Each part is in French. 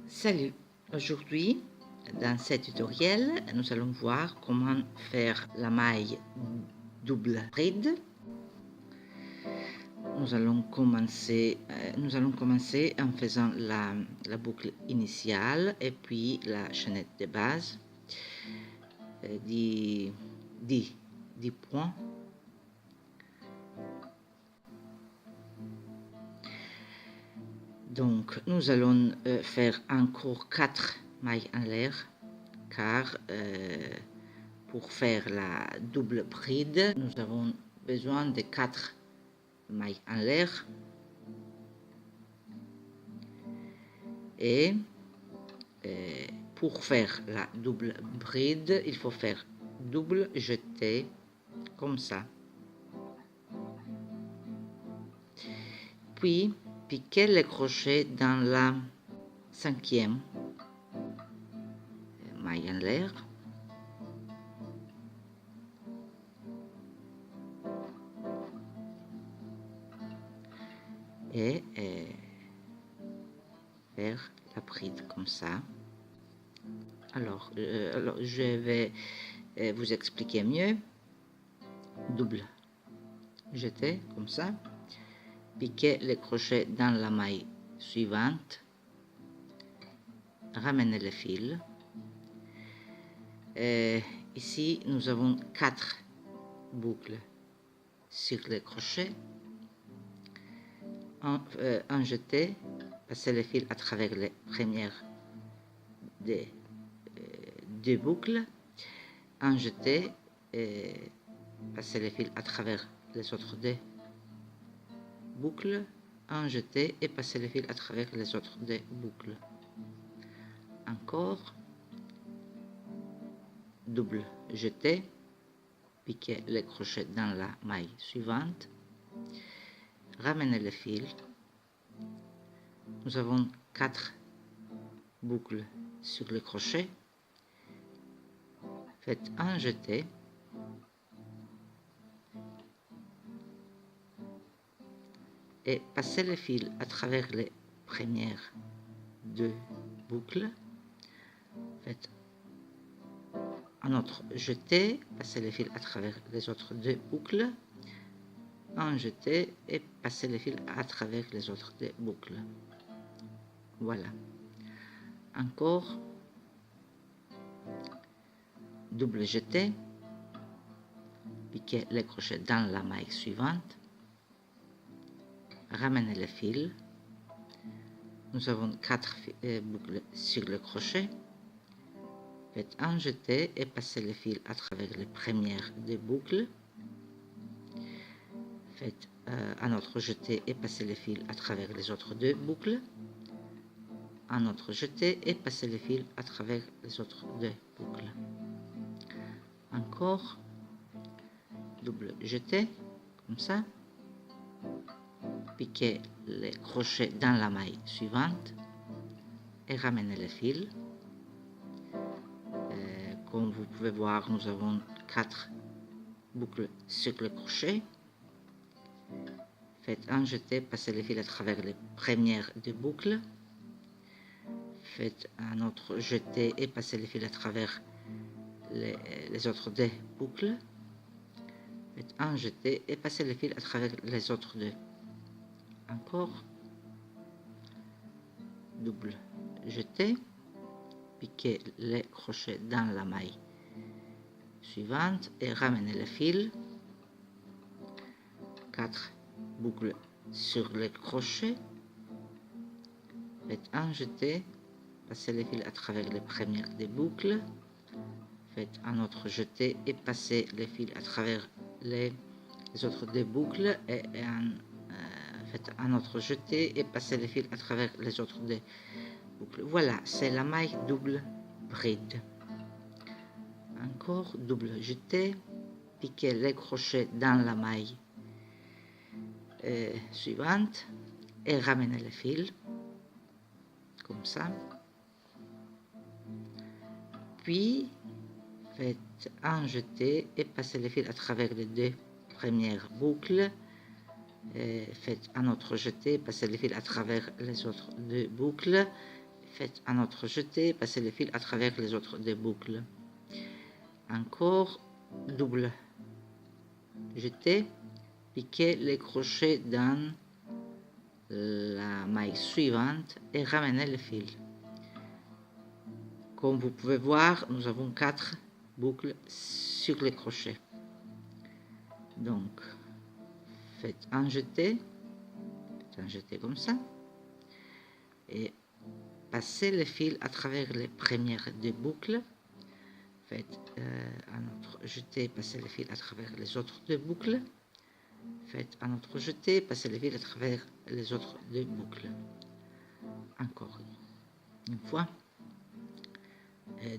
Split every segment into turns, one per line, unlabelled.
Salut! Aujourd'hui, dans ce tutoriel, nous allons voir comment faire la maille double bride. Nous allons commencer en faisant la boucle initiale et puis la chaînette de base, 10 points. Donc, nous allons faire encore 4 mailles en l'air, car pour faire la double bride, nous avons besoin de 4 mailles en l'air. Et pour faire la double bride, il faut faire double jeté, comme ça. Puis, piquer le crochet dans la 5e maille en l'air. Et faire la bride comme ça. Alors je vais vous expliquer mieux. Double jeté comme ça. Piquer le crochet dans la maille suivante. Ramener le fil. Ici, nous avons 4 boucles sur le crochet. En jeté, passer le fil à travers les premières des 2 boucles. En jeté, passer le fil à travers les autres 2 boucles. En jeté et passer le fil à travers les autres 2 boucles. Encore. Double jeté, piquer le crochet dans la maille suivante, ramener le fil. Nous avons 4 boucles sur le crochet. Faites un jeté, et passez le fil à travers les premières 2 boucles. Faites un autre jeté, passez le fil à travers les autres 2 boucles, un jeté et passez le fil à travers les autres 2 boucles. Voilà. Encore. Double jeté, piquez le crochet dans la maille suivante, ramenez le fil. Nous avons 4 boucles sur le crochet. Faites un jeté et passez le fil à travers les premières 2 boucles. Faites un autre jeté et passez le fil à travers les autres 2 boucles. Un autre jeté et passez le fil à travers les autres 2 boucles. Encore. Double jeté, comme ça. Piquez le crochet dans la maille suivante et ramenez le fil. Comme vous pouvez voir, nous avons 4 boucles sur le crochet. Faites un jeté, passez le fil à travers les premières 2 boucles. Faites un autre jeté et passez le fil à travers les autres 2 boucles. Faites un jeté et passez le fil à travers les autres 2. Encore. Double jeté. Piquez les crochets dans la maille suivante et ramenez le fil. 4 boucles sur le crochet. Faites un jeté, passez le fil à travers les premières 2 boucles. Faites un autre jeté et passez le fil à travers les autres 2 boucles. Et faites un autre jeté et passez le fil à travers les autres 2 boucles. Voilà, c'est la maille double bride. Encore double jeté, piquez les crochets dans la maille suivante et ramenez le fil comme ça. Puis faites un jeté et passez le fil à travers les 2 premières boucles. Faites un autre jeté, passez le fil à travers les autres 2 boucles faites un autre jeté, passez le fil à travers les autres deux boucles. Encore double jeté, piquez les crochets dans la maille suivante et ramenez le fil. Comme vous pouvez voir, nous avons 4 boucles sur les crochets. Donc, faites un jeté comme ça, et passez le fil à travers les premières deux boucles. Faites un autre jeté, passez le fil à travers les autres deux boucles. Faites un autre jeté, passez le fil à travers les autres deux boucles. Encore une fois.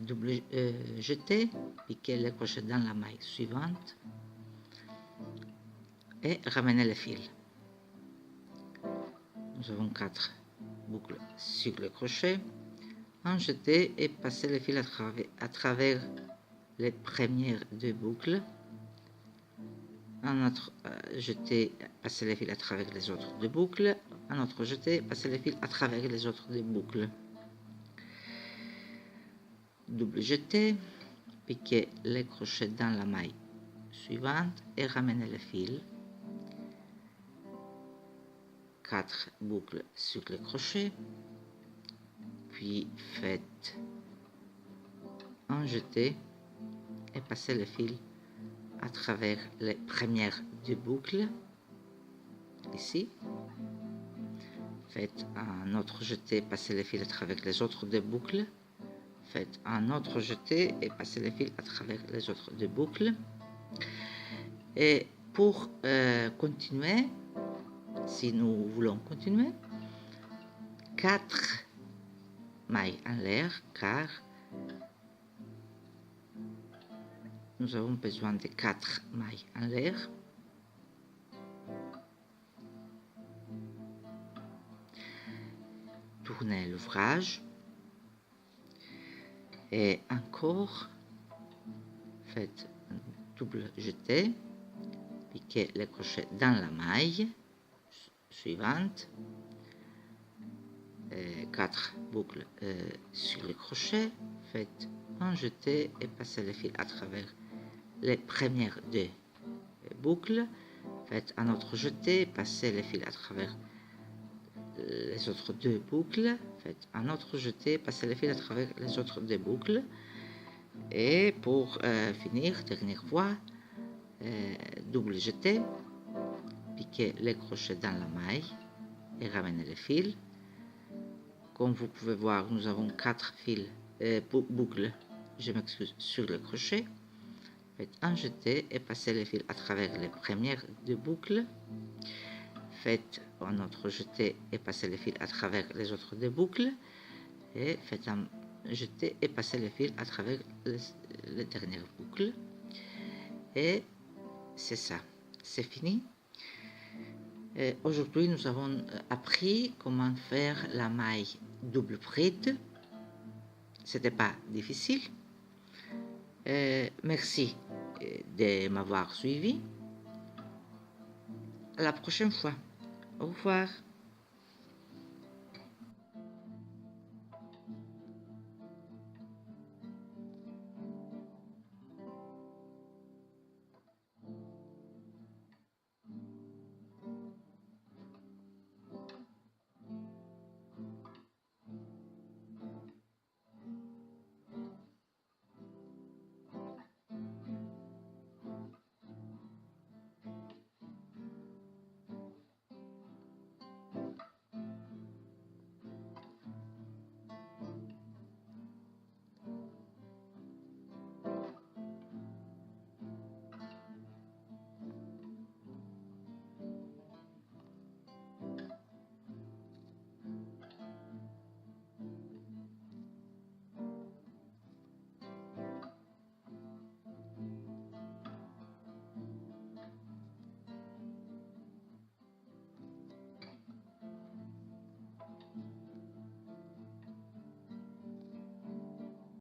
Double jeté, piquez le crochet dans la maille suivante et ramenez le fil. Nous avons 4 boucles sur le crochet. Un jeté et passez le fil à travers les premières deux boucles. Un autre jeté, passez le fil à travers les autres deux boucles. Un autre jeté, passez le fil à travers les autres deux boucles. Double jeté, piquez les crochets dans la maille suivante et ramenez le fil. 4 boucles sur le crochet, puis faites un jeté et passez le fil à travers les premières deux boucles, ici. Faites un autre jeté, passez le fil à travers les autres deux boucles. Faites un autre jeté et passez le fil à travers les autres deux boucles. Et pour continuer, si nous voulons continuer, 4 mailles en l'air, car nous avons besoin de 4 mailles en l'air. Tournez l'ouvrage. Et encore, faites un double jeté, piquez le crochet dans la maille suivante, 4 boucles sur le crochet, faites un jeté et passez le fil à travers les premières deux boucles, faites un autre jeté, passez le fil à travers les autres deux boucles, faites un autre jeté, passez le fil à travers les autres deux boucles, et pour finir, dernière fois, double jeté, piquez les crochets dans la maille et ramenez le fil. Comme vous pouvez voir, nous avons 4 fils, boucles, je m'excuse, sur le crochet. Faites un jeté et passez le fil à travers les premières deux boucles. Faites un autre jeté et passez le fil à travers les autres deux boucles. Et faites un jeté et passez le fil à travers les dernières boucles. Et c'est ça, c'est fini. Aujourd'hui, nous avons appris comment faire la maille double bride. C'était pas difficile. Merci de m'avoir suivi. À la prochaine fois. Au revoir.